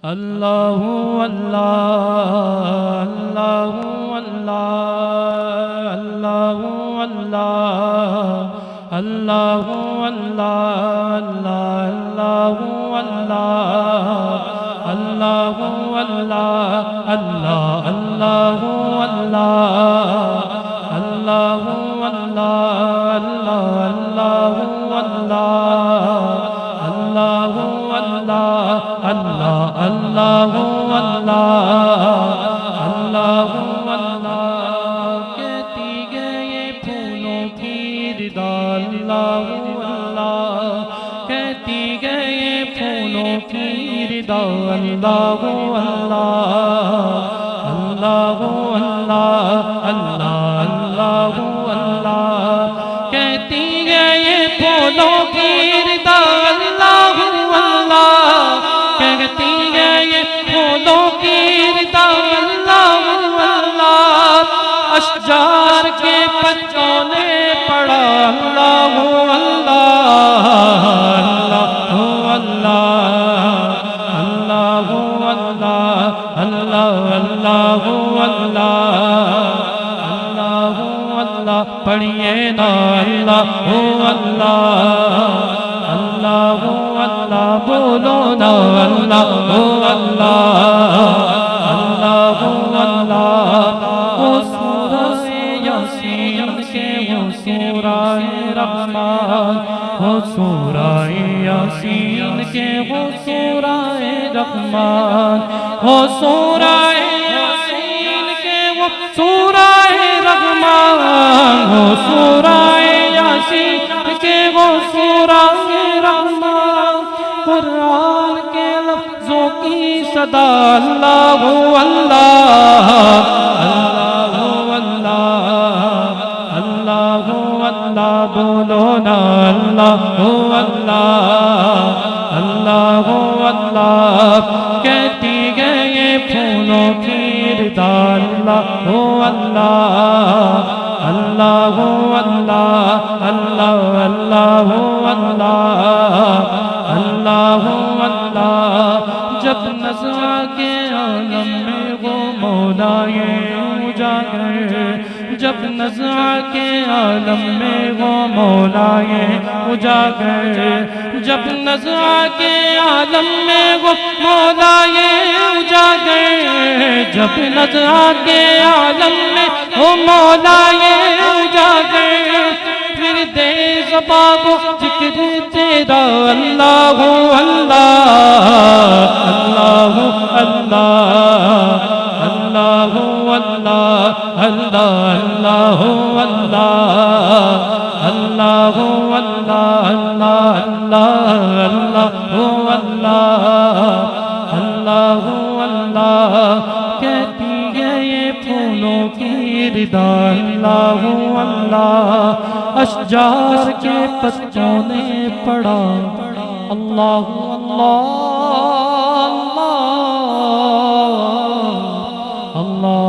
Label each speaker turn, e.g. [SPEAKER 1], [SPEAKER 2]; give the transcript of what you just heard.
[SPEAKER 1] اللہ اللہ اللہ اللہ اللہ اللہ اللہ اللہ اللہ اللہ اللہ اللہ اللہ اللہ اللہ اللہ اللہ اللہ کہتی گئے پھولوں کی ردا اللہ اللہ کہتی گئے پھولوں کی ردا اللہ اللہ اللہ اللہ اللہ اللہ کہتی گئے پھولوں کی ردا اللہ کہتی ہے یہ پھولوں کی ردا اللہ اللہ اشجار کے پتوں نے پڑھا اللہ اللہ اللہ اللہ اللہ اللہ اللہ اللہ پڑھیے نا اللہ اللہ اللہ بولو نا اللہ اللہ اللہ وہ سورہ یاسین کے وہ سورہ رحمان وہ سورہ یاسین کے وہ سورہ رحمان وہ سورہ یاسین کے وہ سورہ رحمان وہ سورہ یاسین کے وہ سورہ قرآن کے لفظوں کی صدا اللہ اللہ اللہ اللہ اللہ بولو نا اللہ اللہ اللہ کہتی گئے پھولوں کی ردا اللہ اللہ اللہ اللہ اللہ اللہ اللہ جب نزع کے عالم میں وہ مولائے اجاگر جب نزع کے عالم میں وہ مولائے اجاگر جب نزع کے عالم میں وہ مولائے اجاگر جب نزع کے عالم میں وہ مولائے اجاگر پھر دے زباں کو ذکر تیرا اللہ اللہ اللہ اللہ اللہ اللہ اللہ اللہ اللہ اللہ اللہ کہتی ہے یہ پھولوں کی ردا اللہ اللہ اشجار کے پتوں نے پڑھا اللہ اللہ اللہ